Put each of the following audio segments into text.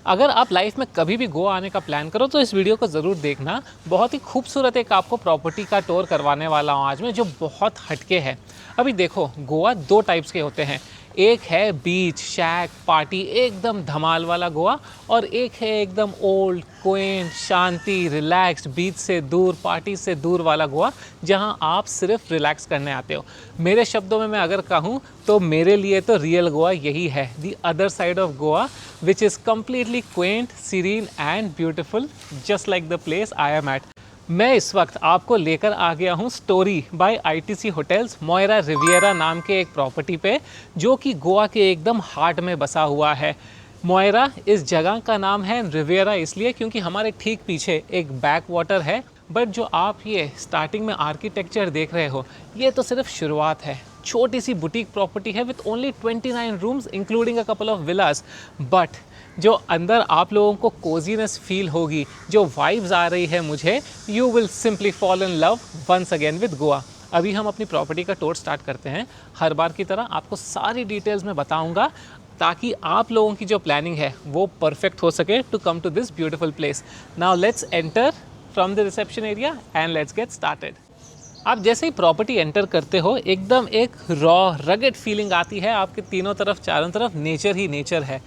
अगर आप लाइफ में कभी भी गोवा आने का प्लान करो तो इस वीडियो को ज़रूर देखना। बहुत ही खूबसूरत एक आपको प्रॉपर्टी का टूर करवाने वाला हूँ आज मैं, जो बहुत हटके है। अभी देखो, गोवा दो टाइप्स के होते हैं। एक है बीच शैक पार्टी, एकदम धमाल वाला गोवा, और एक है एकदम ओल्ड क्वेंट शांति रिलैक्स्ड बीच से दूर पार्टी से दूर वाला गोवा, जहां आप सिर्फ रिलैक्स करने आते हो। मेरे शब्दों में मैं अगर कहूं तो मेरे लिए तो रियल गोवा यही है, the other side of Goa, which is completely quaint serene and beautiful, just like the place I am at. मैं इस वक्त आपको लेकर आ गया हूँ story by ITC hotels Moira Riviera नाम के एक प्रॉपर्टी पे, जो कि गोवा के एकदम हार्ट में बसा हुआ है। मोइरा इस जगह का नाम है, रिविएरा इसलिए क्योंकि हमारे ठीक पीछे एक बैक वाटर है। बट जो आप ये स्टार्टिंग में आर्किटेक्चर देख रहे हो, ये तो सिर्फ शुरुआत है। छोटी सी बुटीक प्रॉपर्टी है with only 29 rooms including a couple of Vilas. But जो अंदर आप लोगों को कोजीनेस फील होगी, जो वाइब्स आ रही है मुझे, you will simply fall in love once again with Goa. अभी हम अपनी प्रॉपर्टी का टूर स्टार्ट करते हैं। हर बार की तरह आपको सारी डिटेल्स में बताऊंगा, ताकि आप लोगों की जो प्लानिंग है वो परफेक्ट हो सके to come to this beautiful place. Now let's enter from the reception area and let's get started. आप जैसे ही प्रॉपर्टी एंटर करते हो, एकदम एक रॉ रगेड फीलिंग आती है। आपके तीनों तरफ चारों तरफ नेचर ही नेचर है।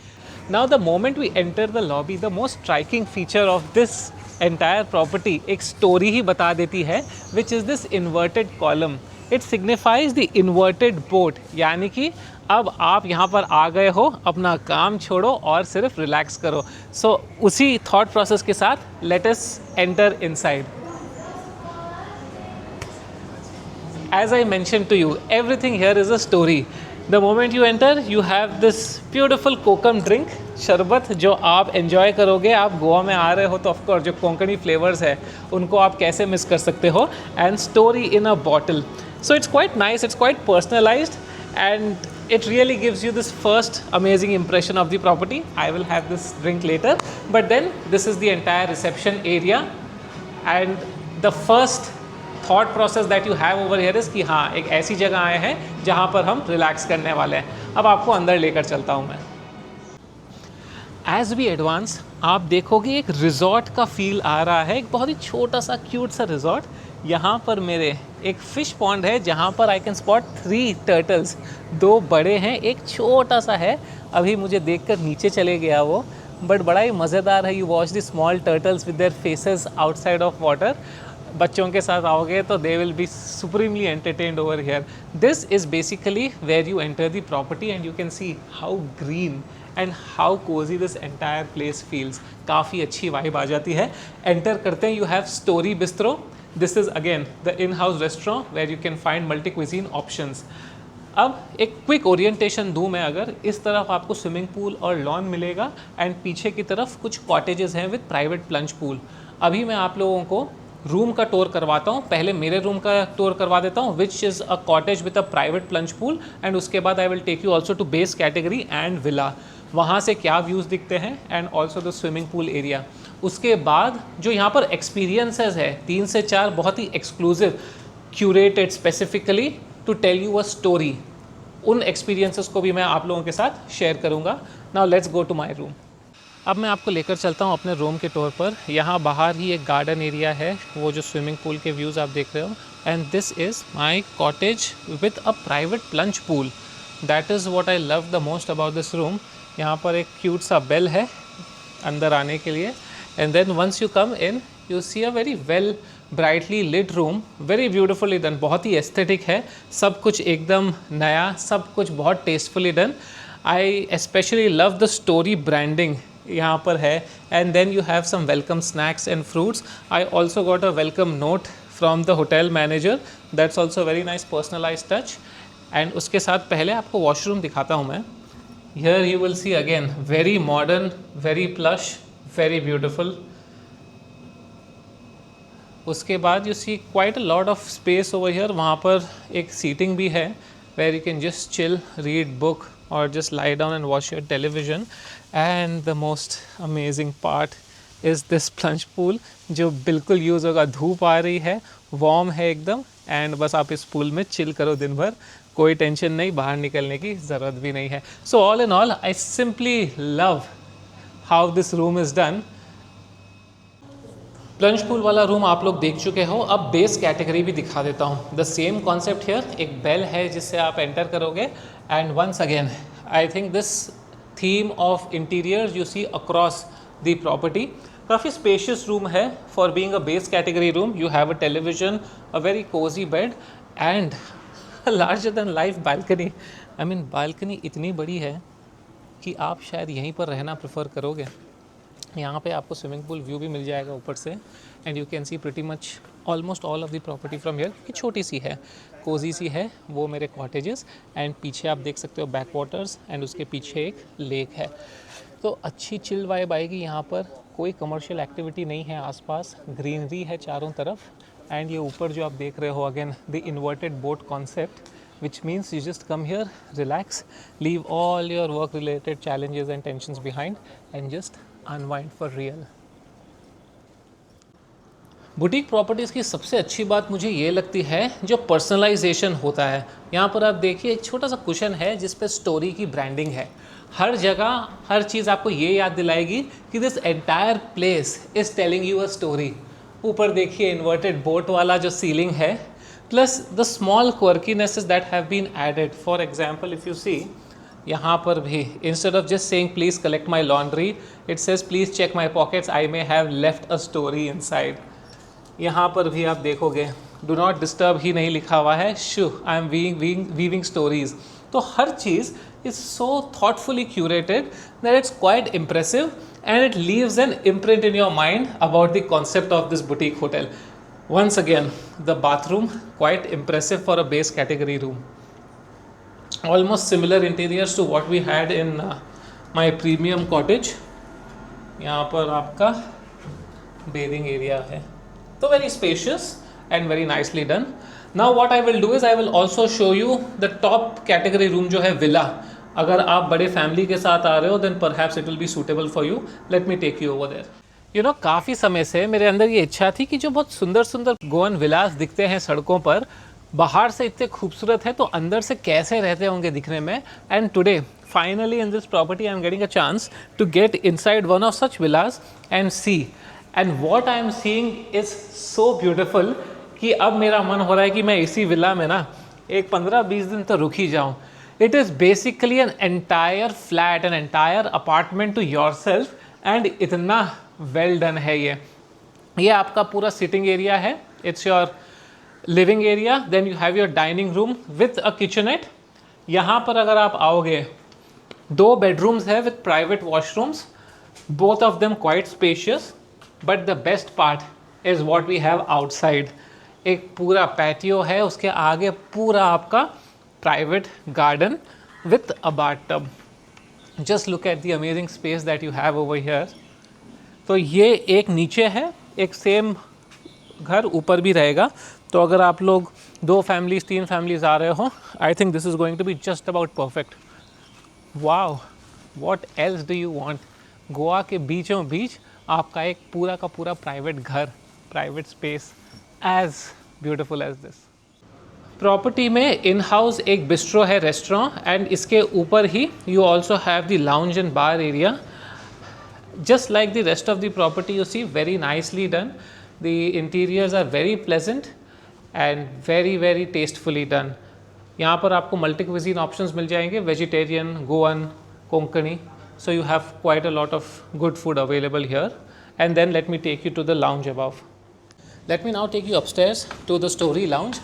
Now the moment we enter the lobby, the most striking feature of this entire property एक story ही बता देती है, which is this inverted column. It signifies the inverted boat, यानी कि अब आप यहाँ पर आ गए हो, अपना काम छोड़ो और सिर्फ रिलैक्स करो। So उसी thought process के साथ let us enter inside. As I mentioned to you, everything here is a story. The moment you enter, you have this beautiful kokum drink, शरबत, जो आप एंजॉय करोगे। आप गोवा में आ रहे हो तो ऑफकोर्स जो कोंकणी फ्लेवर्स है उनको आप कैसे मिस कर सकते हो। And story in a bottle, so it's quite nice, it's quite personalised, and it really gives you this first amazing impression of the property. I will have this drink later, but then this is the entire reception area, and the first thought process that you have over here is कि हाँ, एक ऐसी जगह आए हैं जहाँ पर हम रिलैक्स करने वाले हैं। अब आपको अंदर लेकर चलता हूँ मैं। एज वी एडवांस, आप देखोगे एक रिजॉर्ट का फील आ रहा है। एक बहुत ही छोटा सा क्यूट सा रिजॉर्ट। यहाँ पर मेरे एक फ़िश पॉन्ड है, जहाँ पर आई कैन स्पॉट 3 टर्टल्स। 2 बड़े हैं, एक छोटा सा है। अभी मुझे देखकर नीचे चले गया वो, बट बड़ा ही मज़ेदार है। You watch the small turtles with their faces outside of water. बच्चों के साथ आओगे तो they will be supremely entertained over here. This is basically where you enter the property and you can see how green and how cosy this entire place feels. काफ़ी अच्छी vibe आ जाती है। एंटर करते हैं, you have story bistro. This is again the in house restaurant where you can find multi cuisine options. अब एक quick orientation दूँ मैं, अगर इस तरफ आपको स्विमिंग पूल और लॉन मिलेगा, एंड पीछे की तरफ कुछ कॉटेजेस हैं विद प्राइवेट प्लंज पूल। अभी मैं आप लोगों को रूम का टूर करवाता हूँ। पहले मेरे रूम का टूर करवा देता हूँ, which is a cottage with a private plunge pool, and उसके बाद I will take you also to base category and villa, वहाँ से क्या व्यूज़ दिखते हैं, and also the swimming pool area. उसके बाद जो यहाँ पर एक्सपीरियंसेस है 3 से 4 बहुत ही exclusive, curated specifically to tell you a story, उन एक्सपीरियंसेस को भी मैं आप लोगों के साथ शेयर करूँगा। Now let's go to my room. अब मैं आपको लेकर चलता हूँ अपने रूम के टूर पर। यहाँ बाहर ही एक गार्डन एरिया है, वो जो स्विमिंग पूल के व्यूज़ आप देख रहे हो, and this is my cottage with a private plunge pool. That is what I love the most about this room. यहाँ पर एक क्यूट सा बेल है अंदर आने के लिए, and then once you come in you see a very well brightly lit room, very beautifully done, बहुत ही एस्थेटिक है। सब कुछ एकदम नया, सब कुछ बहुत tastefully done. I specially love the story branding यहाँ पर है, and then you have some welcome snacks and fruits. I also got a welcome note from the hotel manager, that's also very nice personalise touch. And उसके साथ पहले आपको washroom दिखाता हूँ मैं। Here you will see again very modern, very plush, very beautiful. उसके बाद you see quite a lot of space over here. वहाँ पर एक सीटिंग भी है where you can just chill, read book or just lie down and watch your television. And the most amazing part is this plunge pool, जो बिल्कुल use होगा। धूप आ रही है, वार्म है एकदम, एंड बस आप इस पूल में चिल करो दिन भर, कोई टेंशन नहीं, बाहर निकलने की ज़रूरत भी नहीं है। So all in all I simply love how this room is done. Plunge pool वाला रूम आप लोग देख चुके हो, अब बेस कैटेगरी भी दिखा देता हूँ। द सेम कॉन्सेप्ट हियर, एक बेल है जिससे आप एंटर करोगे and once again I think this theme of interior you see across the property. काफ़ी स्पेशियस रूम है for being a base category room. You have a television, a very cosy bed and larger than life balcony. I mean balcony इतनी बड़ी है कि आप शायद यहीं पर रहना प्रेफर करोगे। यहाँ पे आपको स्विमिंग पूल व्यू भी मिल जाएगा ऊपर से and you can C pretty much almost all of the property from here, क्योंकि छोटी सी है, कोजी सी है वो मेरे कॉटेजेस। एंड पीछे आप देख सकते हो बैक वाटर्स एंड उसके पीछे एक लेक है। तो अच्छी चिल वाइब आएगी यहाँ पर। कोई कमर्शियल एक्टिविटी नहीं है आसपास, ग्रीनरी है चारों तरफ। एंड ये ऊपर जो आप देख रहे हो again the inverted boat concept, which means you just come here, relax, leave all your work related challenges and tensions behind and just unwind for real. Boutique properties की सबसे अच्छी बात मुझे ये लगती है जो पर्सनलाइजेशन होता है। यहाँ पर आप देखिए एक छोटा सा कुशन है जिस पे स्टोरी की ब्रांडिंग है। हर जगह हर चीज़ आपको ये याद दिलाएगी कि this entire place is telling you a story. ऊपर देखिए इन्वर्टेड बोट वाला जो सीलिंग है, plus the small quirkinesses that have been added. For example, if you see यहाँ पर भी instead of just saying please collect my laundry, it says please check my pockets, I may have left a story inside. यहाँ पर भी आप देखोगे do not disturb ही नहीं लिखा हुआ है, shoo I am weaving stories. तो हर चीज़ is so thoughtfully curated that it's quite impressive and it leaves an imprint in your mind about the concept of this boutique hotel. Once again, the bathroom quite impressive for a base category room. Almost similar interiors to what we had in my premium cottage. यहाँ पर आपका bathing area है, तो very spacious and very nicely done. Now what I will do is I will also show you the top category room जो है villa. अगर आप बड़े फैमिली के साथ आ रहे हो then perhaps it will be suitable for you. Let me take you over there. काफ़ी समय से मेरे अंदर ये इच्छा थी कि जो बहुत सुंदर सुंदर गोवन विलास दिखते हैं सड़कों पर, बाहर से इतने खूबसूरत है तो अंदर से कैसे रहते होंगे दिखने में। And today finally in this property I am getting a chance to get inside one of such villas and see, and what I am seeing is so beautiful कि अब मेरा मन हो रहा है कि मैं इसी विला में ना एक 15-20 दिन तो रुक ही जाऊँ। It is basically an entire flat, an entire apartment to yourself and इतना वेल डन है ये आपका पूरा सिटिंग एरिया है, it's your living area, then you have your dining room with a kitchenette. यहाँ पर अगर आप आओगे 2 बेडरूम्स है with private washrooms, both of them quite spacious, but the best part is what we have outside. एक पूरा patio है, उसके आगे पूरा आपका private garden with a bathtub. Just look at the amazing space that you have over here. तो ये एक नीचे है, एक सेम घर ऊपर भी रहेगा। तो अगर आप लोग 2 फैमिलीज 3 फैमिलीज आ रहे हो, I think this is going to be just about perfect. Wow, what else do you want. Goa के बीचों बीच आपका एक पूरा का पूरा प्राइवेट घर, private space as beautiful as this. Property में इन हाउस एक बिस्ट्रो है, रेस्टोरेंट, एंड इसके ऊपर ही you also have the lounge and bar area. Just like the rest of the property, you see, very nicely done. The interiors are very pleasant and very tastefully done. यहाँ पर आपको multi cuisine options मिल जाएंगे, vegetarian, Goan, Konkani, so you have quite a lot of good food available here. And then let me take you to the lounge above. Let me now take you upstairs to the story lounge.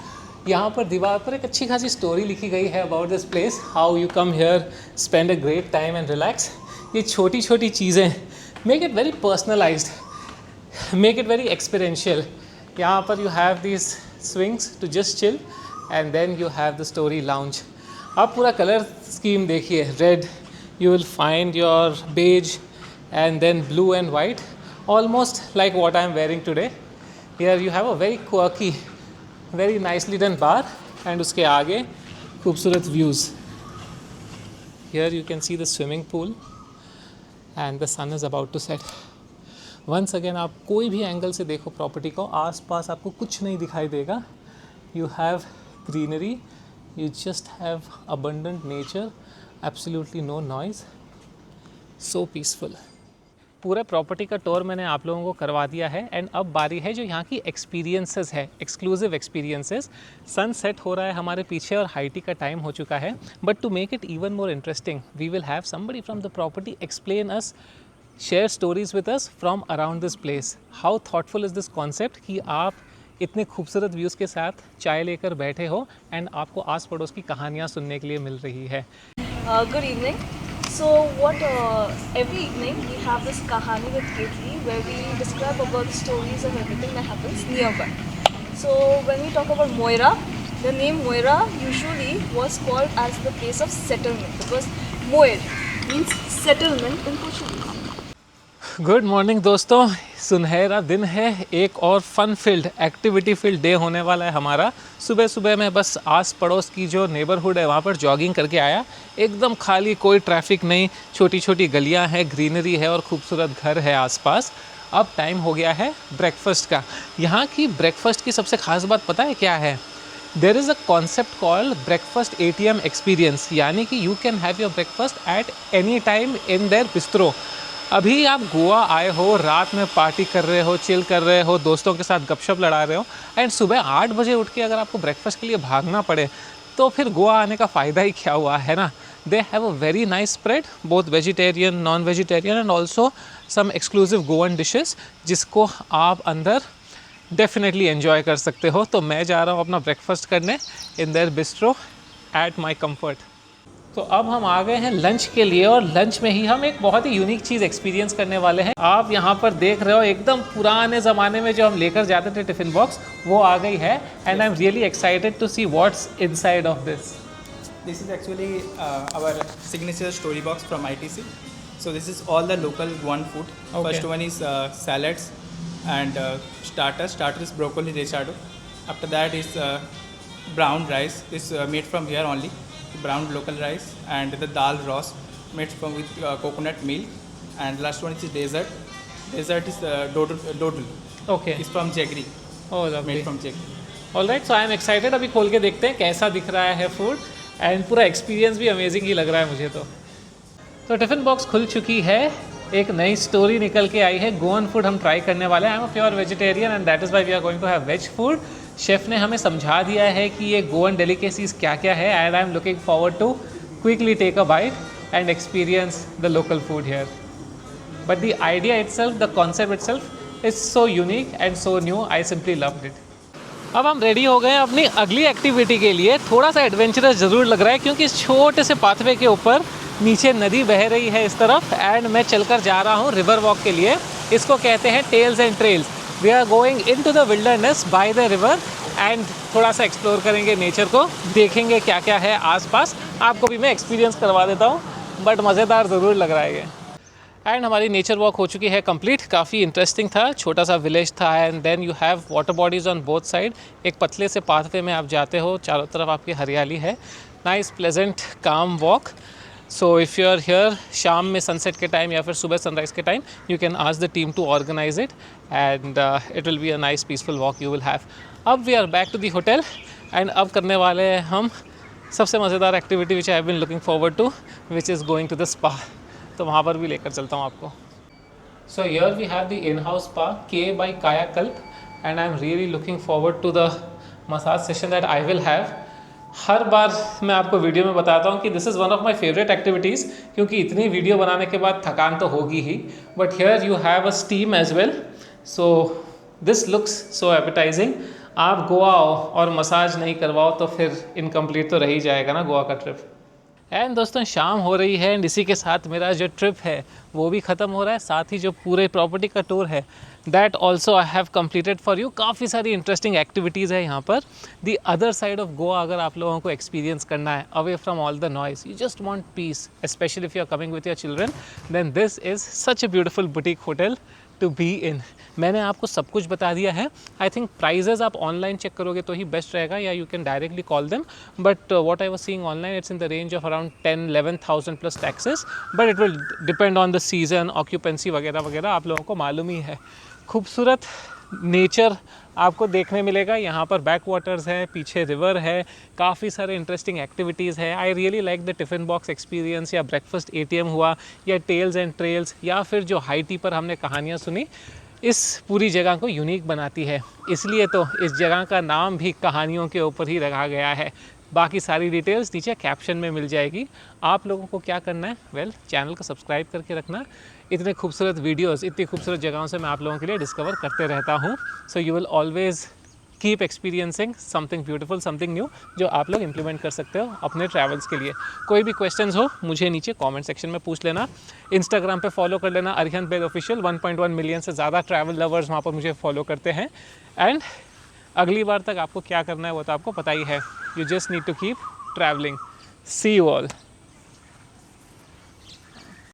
यहाँ पर दीवार पर एक अच्छी खासी story लिखी गई है about this place, how you come here, spend a great time and relax. ये छोटी छोटी चीज़ें make it very personalized, make it very experiential. यहाँ पर you have these swings to just chill and then you have the story lounge. आप पूरा colour scheme देखिए, red, you will find your beige and then blue and white, almost like what I am wearing today. Here you have a very quirky, very nicely done bar and उसके आगे खूबसूरत views. Here you can see the swimming pool and the sun is about to set. Once again, आप कोई भी angle से देखो property को, आसपास आपको कुछ नहीं दिखाई देगा। You have greenery, you just have abundant nature, absolutely no noise, so peaceful. पूरे प्रॉपर्टी का टूर मैंने आप लोगों को करवा दिया है एंड अब बारी है जो यहाँ की एक्सपीरियंसेस है, एक्सक्लूसिव एक्सपीरियंसेस। सन सेट हो रहा है हमारे पीछे और हाई टी का टाइम हो चुका है, but to make it even more interesting we will have somebody from the property explain us, share stories with us from around this place. How thoughtful is this concept कि आप इतने खूबसूरत views के साथ चाय लेकर बैठे हो एंड आपको आस पड़ोस की कहानियाँ सुनने के लिए मिल रही है। Good evening. So every evening we have this kahani with Ketli where we describe about the stories of everything that happens nearby. So when we talk about Moira, the name Moira usually was called as the place of settlement because Moir means settlement in Portuguese. Good morning दोस्तों, सुनहरा दिन है, एक और fun field activity field day होने वाला है हमारा। सुबह सुबह मैं बस आस पड़ोस की जो नेबरहुड है वहाँ पर जॉगिंग करके आया, एकदम खाली, कोई ट्रैफिक नहीं, छोटी छोटी गलियाँ हैं, ग्रीनरी है और खूबसूरत घर है आसपास। अब टाइम हो गया है ब्रेकफास्ट का। यहाँ की ब्रेकफास्ट की सबसे ख़ास बात पता है क्या है? There is a concept called breakfast ATM experience, यानी कि you can have your breakfast at any time in their bistro. अभी आप गोवा आए हो, रात में पार्टी कर रहे हो, चिल कर रहे हो, दोस्तों के साथ गपशप लड़ा रहे हो एंड सुबह 8 बजे उठ के अगर आपको ब्रेकफास्ट के लिए भागना पड़े तो फिर गोवा आने का फ़ायदा ही क्या हुआ, है ना? They have a very nice spread, both vegetarian, non vegetarian and also some exclusive Goan dishes जिसको आप अंदर डेफिनेटली एन्जॉय कर सकते हो। तो मैं जा रहा हूँ अपना ब्रेकफास्ट करने in their bistro at my comfort. तो अब हम आ गए हैं लंच के लिए और लंच में ही हम एक बहुत ही यूनिक चीज़ एक्सपीरियंस करने वाले हैं। आप यहाँ पर देख रहे हो एकदम पुराने ज़माने में जो हम लेकर जाते थे टिफ़िन बॉक्स, वो आ गई है and I am really excited to see what's inside of this. This is actually our signature story box from ITC. So this is all the local Goan food. Okay. First one is salads and starters. Starter is broccoli rechado. After that is brown rice. This made from here only. Brown local rice and the dal roast made from with coconut milk. And last one is dessert. Dessert is dodol. Okay, It's from jaggery. Oh lovely. Made from jaggery. Alright, so I am excited. अभी खोल के देखते हैं कैसा दिख रहा है food and पूरा एक्सपीरियंस भी अमेजिंग ही लग रहा है मुझे तो टिफ़िन बॉक्स खुल चुकी है, एक नई स्टोरी निकल के आई है। गोवन फूड हम ट्राई करने वाले हैं। I am a pure vegetarian and that is why we are going to have veg food. Chef ने हमें समझा दिया है कि ये गोवन डेलिकेसीज़ क्या क्या है and I am looking forward to quickly take a bite and experience the local food here. But the idea itself, the concept itself is so unique and so new, I simply loved it. अब हम ready हो गए हैं अपनी अगली activity के लिए। थोड़ा सा एडवेंचरस ज़रूर लग रहा है क्योंकि इस छोटे से पाथवे के ऊपर नीचे नदी बह रही है इस तरफ एंड मैं चलकर जा रहा हूँ रिवर वॉक के लिए। इसको कहते हैं tales and trails. We are going in to the wilderness by the river and थोड़ा सा एक्सप्लोर करेंगे नेचर को, देखेंगे क्या क्या है आसपास। आपको भी मैं एक्सपीरियंस करवा देता हूँ, बट मज़ेदार ज़रूर लग रहा है ये। एंड हमारी नेचर वॉक हो चुकी है कंप्लीट। काफ़ी इंटरेस्टिंग था, छोटा सा विलेज था and then you have water bodies on both side. एक पतले से पाथवे में आप जाते हो, चारों तरफ आपकी हरियाली है। Nice pleasant calm walk. So if you are here शाम में सनसेट के टाइम या फिर सुबह सनराइज़ के time, you can ask the team to organize it and it will be a nice peaceful walk you will have. अब we are back to the hotel and अब करने वाले हैं हम सबसे मज़ेदार activity which I have been looking forward to, which is going to the spa. तो वहाँ पर भी लेकर चलता हूँ आपको। So here we have the in house spa के bye Kayakalp and I am really looking forward to the massage session that I will have. हर बार मैं आपको वीडियो में बताता हूँ कि this is one of my favourite activities, क्योंकि इतनी वीडियो बनाने के बाद थकान तो होगी ही, but here you have a steam as well. So this looks so appetising. आप गोवा आओ और मसाज नहीं करवाओ तो फिर इनकम्प्लीट तो रह ही जाएगा ना गोवा का ट्रिप। एंड दोस्तों शाम हो रही है एंड इसी के साथ मेरा जो ट्रिप है वो भी ख़त्म हो रहा है, साथ ही जो पूरे प्रॉपर्टी का टूर है that also I have completed for you. काफ़ी सारी इंटरेस्टिंग एक्टिविटीज़ है यहाँ पर। The other side of Goa अगर आप लोगों को एक्सपीरियंस करना है, away from all the noise, you just want peace, specially if you are coming with your children, then this is such a beautiful boutique hotel to be in. मैंने आपको सब कुछ बता दिया है। आई थिंक प्राइजेज़ आप online check करोगे तो ही बेस्ट रहेगा, या you can directly call them, but what I was seeing online it's in the range of around 10-11,000 plus taxes, but it will depend on the season, occupancy वगैरह वगैरह, आप लोगों को मालूम ही है। खूबसूरत नेचर आपको देखने मिलेगा। यहाँ पर बैक वाटर्स है, पीछे रिवर है, काफ़ी सारे इंटरेस्टिंग एक्टिविटीज़ है। I really like the tiffin box experience, या ब्रेकफास्ट ATM हुआ, या टेल्स एंड ट्रेल्स, या फिर जो हाई टी पर हमने कहानियाँ सुनी, इस पूरी जगह को यूनिक बनाती है। इसलिए तो इस जगह का नाम भी कहानियों के ऊपर ही रखा गया है। बाकी सारी डिटेल्स नीचे कैप्शन में मिल जाएगी। आप लोगों को क्या करना है, वेल चैनल को सब्सक्राइब करके रखना। इतने खूबसूरत वीडियोस, इतनी खूबसूरत जगहों से मैं आप लोगों के लिए डिस्कवर करते रहता हूँ। So you will always keep experiencing something beautiful, something new, जो आप लोग इम्प्लीमेंट कर सकते हो अपने ट्रैवल्स के लिए। कोई भी क्वेश्चंस हो मुझे नीचे कमेंट सेक्शन में पूछ लेना। इंस्टाग्राम पे फॉलो कर लेना अरिहंत बैद ऑफिशियल। 1.1 मिलियन से ज़्यादा ट्रैवल लवर्स वहाँ पर मुझे फॉलो करते हैं। एंड अगली बार तक आपको क्या करना है वो तो आपको पता ही है। You just need to keep travelling. See you all.